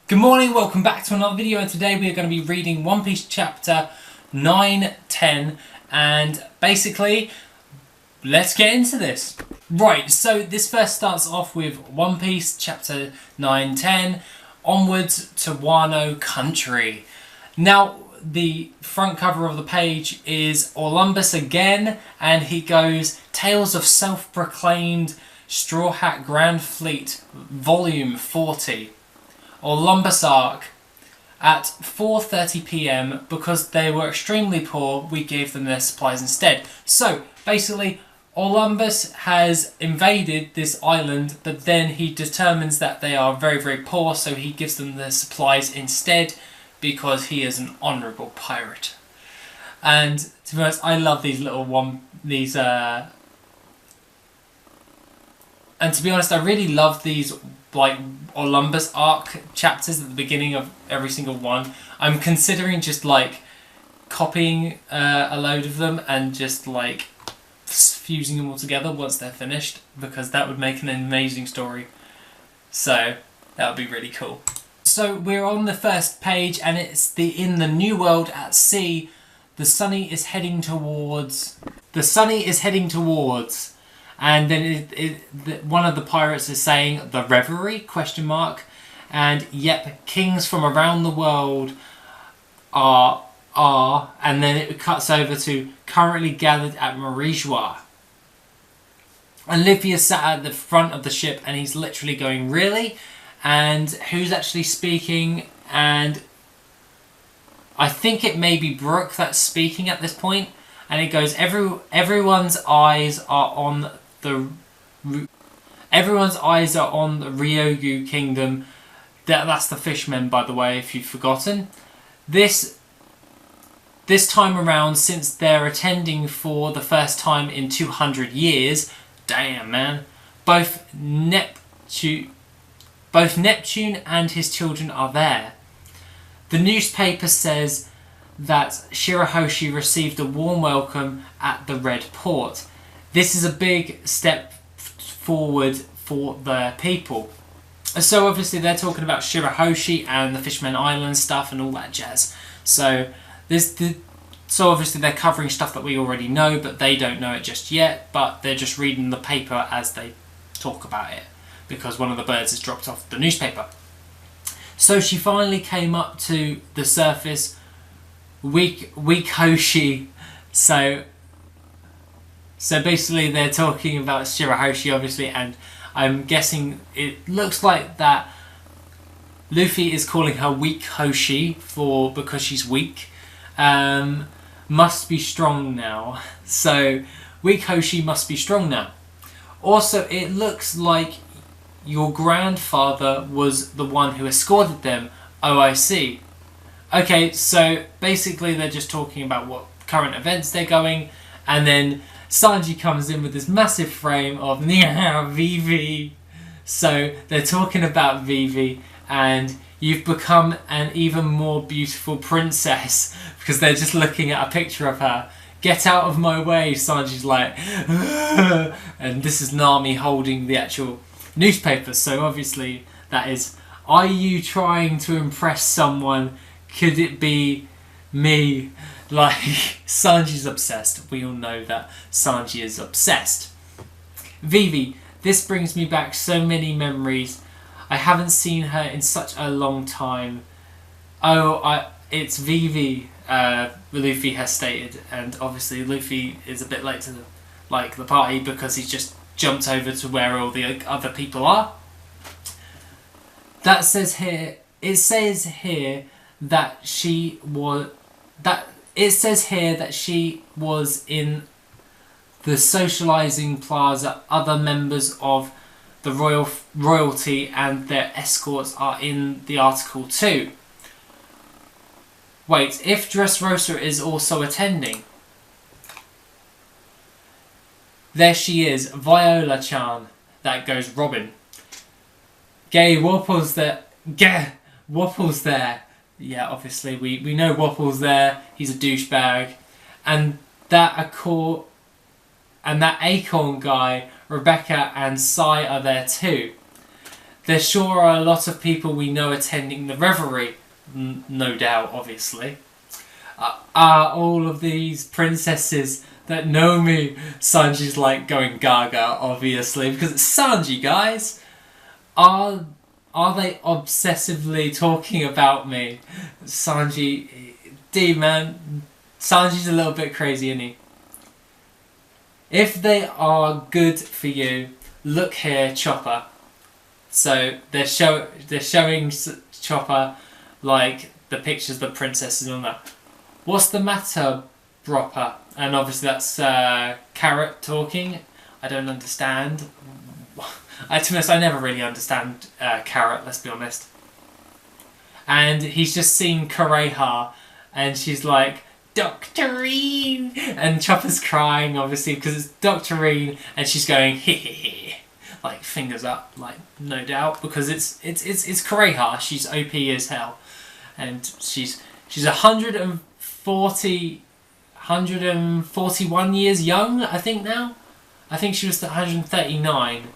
Good morning, welcome back to another video, and today we are going to be reading One Piece chapter 9, 10, and basically, let's get into this. Right, so this first starts off with One Piece chapter 9, 10, onwards to Wano country. Now, the front cover of the page is Olympus again, and he goes, Tales of Self-Proclaimed Straw Hat Grand Fleet, Volume 40. Olympus Arc. At 4:30 PM, because they were extremely poor, we gave them their supplies instead. So, basically, Olympus has invaded this island, but then he determines that they are very, very poor, so he gives them their supplies instead, because he is an honourable pirate. And, to be honest, I love these little and to be honest, I really love these, like, Olympus Arc chapters at the beginning of every single one. I'm considering just, like, copying a load of them and just, like, fusing them all together once they're finished, because that would make an amazing story. So, that would be really cool. So, we're on the first page, and it's in the New World at sea. The Sony is heading towards... And then one of the pirates is saying, the Reverie, ? And yep, kings from around the world are, and then it cuts over to currently gathered at Marijois. And Luffy is sat at the front of the ship and he's literally going, really? And who's actually speaking? And I think it may be Brook that's speaking at this point. And it goes, everyone's eyes are on the Ryogu Kingdom. That's the fishmen, by the way, if you've forgotten. This time around, since they're attending for the first time in 200 years, damn man, both Neptune and his children are there. The newspaper says that Shirahoshi received a warm welcome at the Red Port. This is a big step forward for the people. So obviously they're talking about Shirahoshi and the Fishman Island stuff and all that jazz. So obviously they're covering stuff that we already know, but they don't know it just yet, but they're just reading the paper as they talk about it, because one of the birds has dropped off the newspaper. So she finally came up to the surface. Weak Hoshi. So basically they're talking about Shirahoshi, obviously, and I'm guessing it looks like that Luffy is calling her Weak Hoshi because she's weak. Must be strong now. So Weak Hoshi must be strong now. Also, it looks like your grandfather was the one who escorted them. Oh, I see. Okay, so basically they're just talking about what current events they're going, and then Sanji comes in with this massive frame of Vivi. So they're talking about Vivi, and you've become an even more beautiful princess, because they're just looking at a picture of her. Get out of my way, Sanji's like, ugh. And this is Nami holding the actual newspaper, so obviously that is, are you trying to impress someone? Could it be me? Like, Sanji's obsessed. We all know that Sanji is obsessed. Vivi, this brings me back so many memories. I haven't seen her in such a long time. It's Vivi, Luffy has stated, and obviously Luffy is a bit late to the party because he's just jumped over to where all the other people are. It says here that she was in the socializing plaza. Other members of the royalty and their escorts are in the article too. Wait, if Dressrosa is also attending. There she is, Viola-chan. That goes Robin. Wopple's there. Yeah, obviously, we know Wopple's there. He's a douchebag. And that Acorn guy, Rebecca and Sai are there too. There sure are a lot of people we know attending the revelry, no doubt, obviously. Are all of these princesses that know me? Sanji's like going gaga, obviously, because it's Sanji, guys. Are they obsessively talking about me? Sanji, man, Sanji's a little bit crazy, isn't he? If they are good for you, look here, Chopper. So they're showing Chopper like the pictures of the princesses and all that. What's the matter, Bropper? And obviously that's Carrot talking. I don't understand. To be honest, I never really understand Carrot, let's be honest. And he's just seen Kureha, and she's like, Doctorine! And Chopper's crying, obviously, because it's Doctorine, and she's going, hee, like, fingers up, like, no doubt, because it's Kureha. She's OP as hell. And she's 141 years young, I think now. I think she was 139.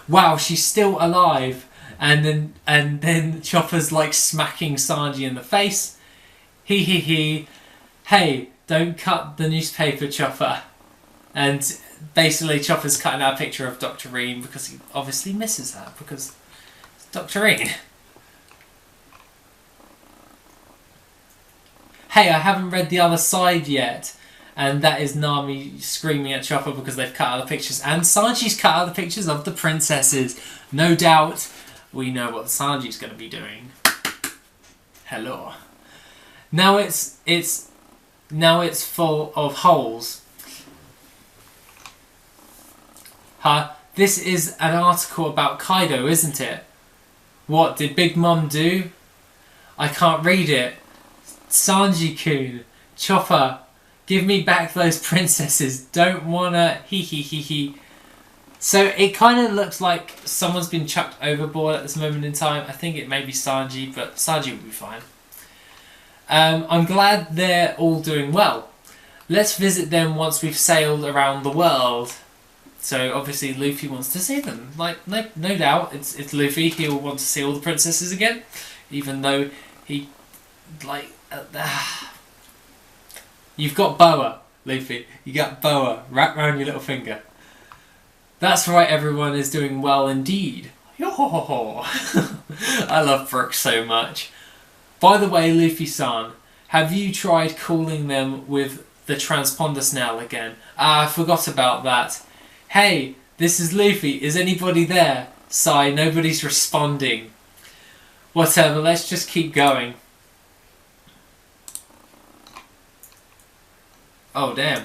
Wow, she's still alive. And then Chopper's like smacking Sanji in the face. He. Hey, don't cut the newspaper, Chopper. And basically Chopper's cutting out a picture of Dr. Rean because he obviously misses her because it's Dr. Rean. Hey, I haven't read the other side yet. And that is Nami screaming at Chopper because they've cut out the pictures. And Sanji's cut out the pictures of the princesses. No doubt we know what Sanji's going to be doing. Hello. Now it's full of holes. Huh? This is an article about Kaido, isn't it? What did Big Mom do? I can't read it. Sanji-kun, Chopper, give me back those princesses. Don't wanna hee. So it kind of looks like someone's been chucked overboard at this moment in time. I think it may be Sanji, but Sanji will be fine. I'm glad they're all doing well. Let's visit them once we've sailed around the world. So obviously Luffy wants to see them. Like no doubt, it's Luffy. He'll want to see all the princesses again, even though he like. You've got Boa, Luffy. You got Boa. Wrap round your little finger. That's right, everyone is doing well indeed. Yo-ho-ho-ho. I love Brook so much. By the way, Luffy-san, have you tried calling them with the transponder snail again? I forgot about that. Hey, this is Luffy. Is anybody there? Sigh, nobody's responding. Whatever, let's just keep going. Oh, damn.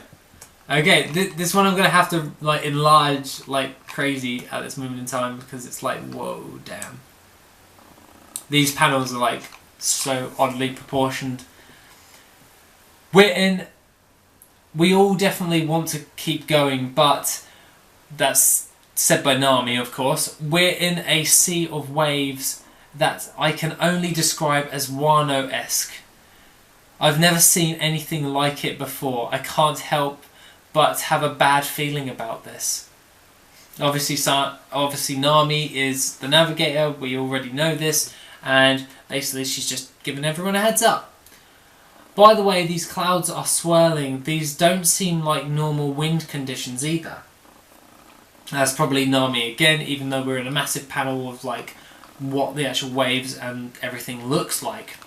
Okay, this one I'm going to have to like enlarge like crazy at this moment in time because it's like, whoa, damn. These panels are like so oddly proportioned. We all definitely want to keep going, but that's said by Nami, of course. We're in a sea of waves that I can only describe as Wano-esque. I've never seen anything like it before. I can't help but have a bad feeling about this. Obviously Nami is the navigator, we already know this, and basically she's just giving everyone a heads up. By the way, these clouds are swirling. These don't seem like normal wind conditions either. That's probably Nami again, even though we're in a massive panel of like what the actual waves and everything looks like.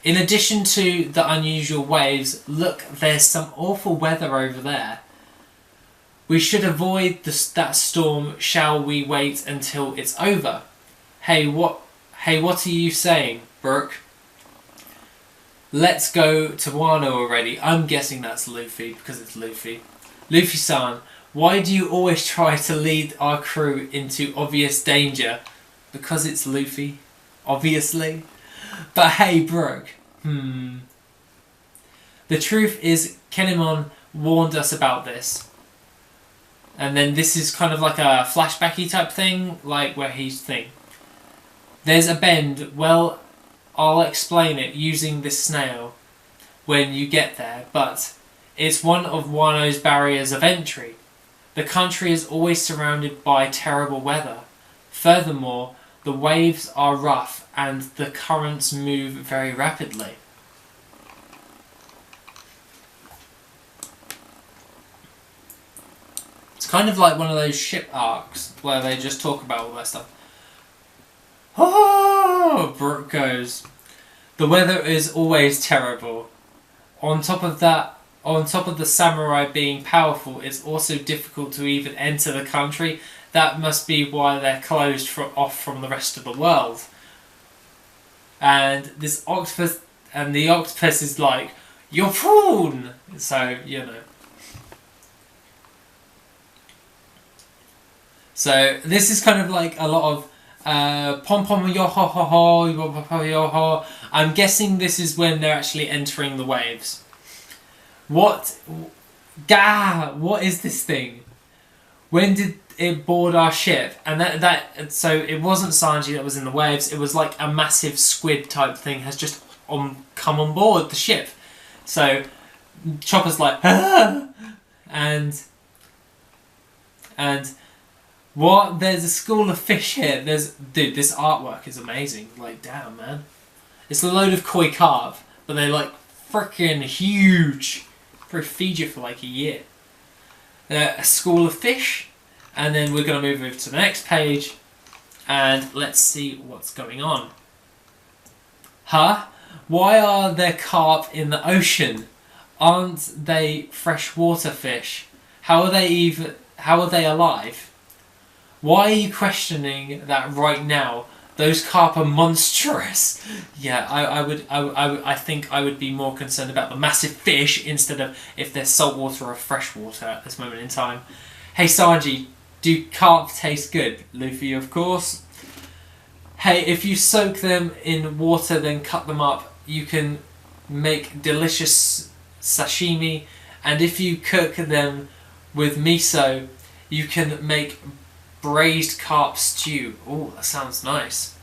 In addition to the unusual waves, look, there's some awful weather over there. We should avoid that storm. Shall we wait until it's over? Hey, what are you saying, Brooke? Let's go to Wano already. I'm guessing that's Luffy because it's Luffy. Luffy-san, why do you always try to lead our crew into obvious danger? Because it's Luffy, obviously. But hey, Brooke. The truth is, Kinemon warned us about this. And then this is kind of like a flashbacky type thing, like where he's thinking. There's a bend. Well, I'll explain it using this snail when you get there, but it's one of Wano's barriers of entry. The country is always surrounded by terrible weather. Furthermore, the waves are rough and the currents move very rapidly. It's kind of like one of those ship arcs where they just talk about all that stuff. Oh, Brooke goes, the weather is always terrible. On top of the samurai being powerful, it's also difficult to even enter the country. That must be why they're closed off from the rest of the world. And this octopus, and the octopus is like, your prawn! So, you know. So, this is kind of like a lot of pom pom yo ho ho ho yo ho. I'm guessing this is when they're actually entering the waves. What is this thing? When did it board our ship? And so it wasn't Sanji that was in the waves. It was like a massive squid type thing has just come on board the ship. So Chopper's like, ah! and what? There's a school of fish here. Dude, this artwork is amazing. Like, damn, man. It's a load of koi carp, but they're like freaking huge. Probably feed you for like a year. A school of fish, and then we're going to move over to the next page, and let's see what's going on. Huh? Why are there carp in the ocean? Aren't they freshwater fish? How are they alive? Why are you questioning that right now? Those carp are monstrous. Yeah, I think I would be more concerned about the massive fish instead of if they're saltwater or freshwater at this moment in time. Hey Sanji, do carp taste good? Luffy, of course. Hey, if you soak them in water then cut them up, you can make delicious sashimi, and if you cook them with miso, you can make braised carp stew. Oh, that sounds nice.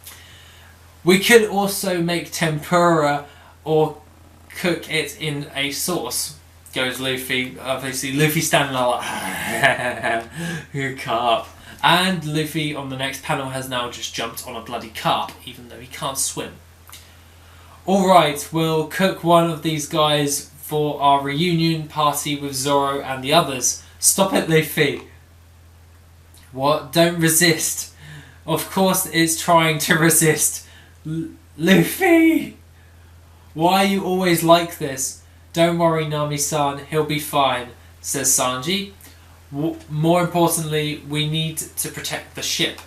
We could also make tempura or cook it in a sauce, goes Luffy. Obviously, Luffy standing there like, carp. And Luffy on the next panel has now just jumped on a bloody carp, even though he can't swim. Alright, we'll cook one of these guys for our reunion party with Zoro and the others. Stop it, Luffy. What? Don't resist. Of course it's trying to resist. Luffy! Why are you always like this? Don't worry, Nami-san, he'll be fine, says Sanji. More importantly, we need to protect the ship.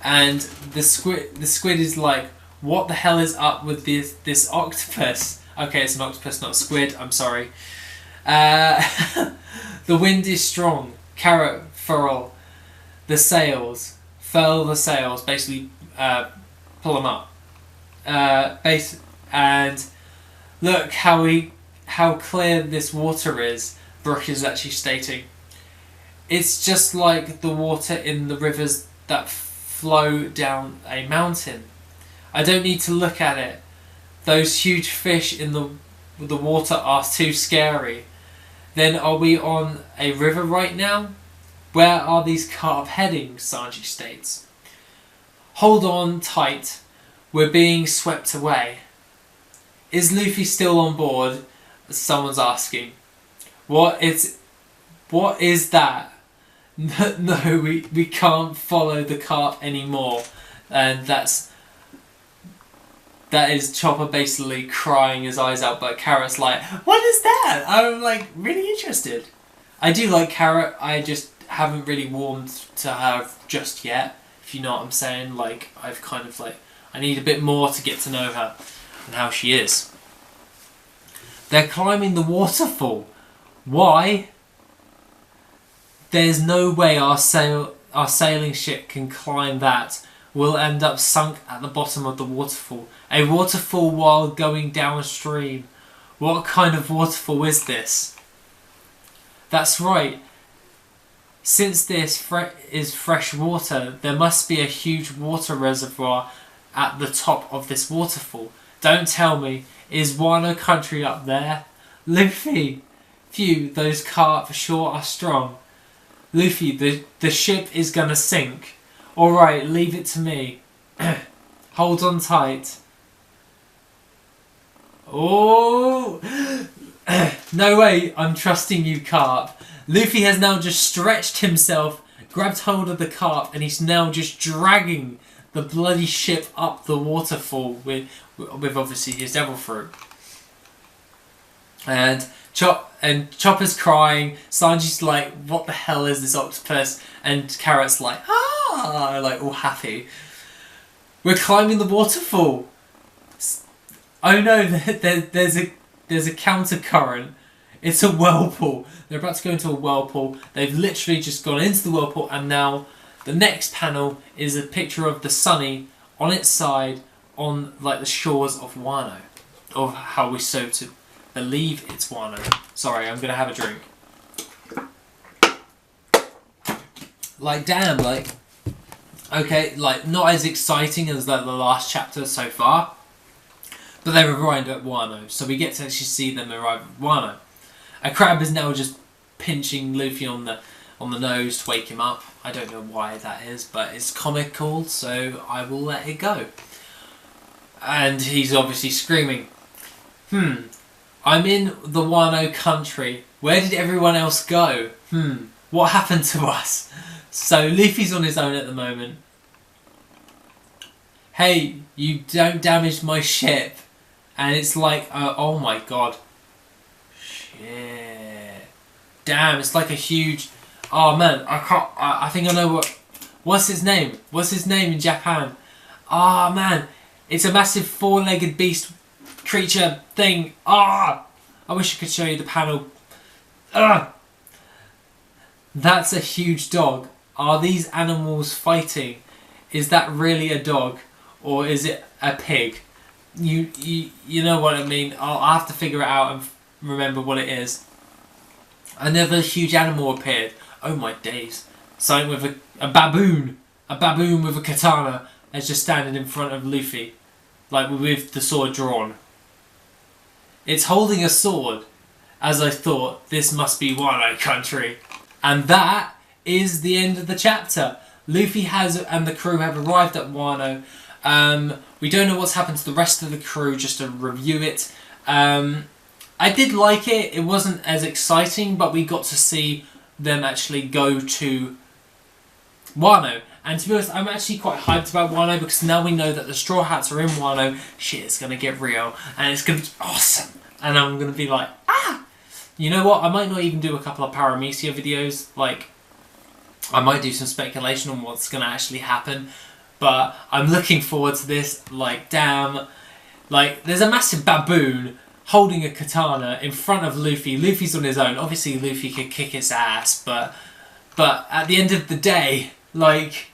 And the squid is like, what the hell is up with this octopus? Okay, it's an octopus, not a squid, I'm sorry. The wind is strong. Carrot, furl the sails. Furl the sails. Basically, pull them up. And look how clear this water is. Brook is actually stating. It's just like the water in the rivers that flow down a mountain. I don't need to look at it. Those huge fish in the water are too scary. Then are we on a river right now? Where are these carp heading? Sanji states. Hold on tight. We're being swept away. Is Luffy still on board? Someone's asking. What is that? No, we can't follow the carp anymore. And that is Chopper basically crying his eyes out, but Carrot's like, what is that? I'm like really interested. I do like Carrot, I just haven't really warmed to her just yet, if you know what I'm saying. Like, I've kind of like, I need a bit more to get to know her and how she is. They're climbing the waterfall. Why? There's no way our sailing ship can climb that. We'll end up sunk at the bottom of the waterfall. A waterfall while going downstream. What kind of waterfall is this? That's right. Since this is fresh water, there must be a huge water reservoir at the top of this waterfall. Don't tell me, is Wano country up there? Luffy, Phew, those carp for sure are strong. Luffy, the ship is gonna sink. Alright, leave it to me. Hold on tight. Oh! No way, I'm trusting you, carp. Luffy has now just stretched himself, grabbed hold of the carp, and he's now just dragging the bloody ship up the waterfall with obviously his devil fruit. And Chopper's crying, Sanji's like, what the hell is this octopus? And Carrot's like, ah, like all happy. We're climbing the waterfall. Oh no, there's a counter current. It's a whirlpool. They're about to go into a whirlpool. They've literally just gone into the whirlpool, and now the next panel is a picture of the Sunny on its side on like the shores of Wano, or how we so to believe it's Wano. Sorry, I'm gonna have a drink. Like damn, like okay, like not as exciting as like the last chapter so far, but they've arrived at Wano, so we get to actually see them arrive at Wano. A crab is now just pinching Luffy on the nose to wake him up. I don't know why that is, but it's comical, so I will let it go. And he's obviously screaming, I'm in the Wano country. Where did everyone else go? What happened to us? So Luffy's on his own at the moment. Hey, you don't damage my ship. And it's like, oh my god. Shit. Damn, it's like a huge... Oh man, I think I know what's his name? What's his name in Japan? Ah man, it's a massive four-legged beast creature thing. Ah, I wish I could show you the panel. Ah, that's a huge dog. Are these animals fighting? Is that really a dog, or is it a pig? You know what I mean. I'll have to figure it out and remember what it is. Another huge animal appeared. Oh my days. Something with a baboon. A baboon with a katana is just standing in front of Luffy. Like with the sword drawn. It's holding a sword. As I thought, this must be Wano country. And that is the end of the chapter. Luffy and the crew have arrived at Wano. We don't know what's happened to the rest of the crew, just to review it. I did like it. It wasn't as exciting, but we got to see them actually go to Wano. And to be honest, I'm actually quite hyped about Wano, because now we know that the Straw Hats are in Wano. Shit, it's going to get real. And it's going to be awesome. And I'm going to be like, ah! You know what? I might not even do a couple of Paramecia videos. Like, I might do some speculation on what's going to actually happen. But I'm looking forward to this. Like, damn. Like, there's a massive baboon holding a katana in front of Luffy. Luffy's on his own. Obviously, Luffy could kick its ass, but at the end of the day, like,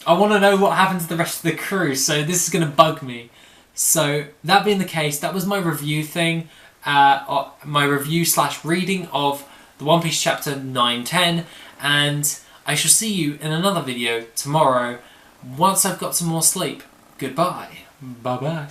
I want to know what happened to the rest of the crew, so this is going to bug me. So, that being the case, that was my review thing, my review/reading of the One Piece chapter 9-10, and I shall see you in another video tomorrow, once I've got some more sleep. Goodbye. Bye-bye.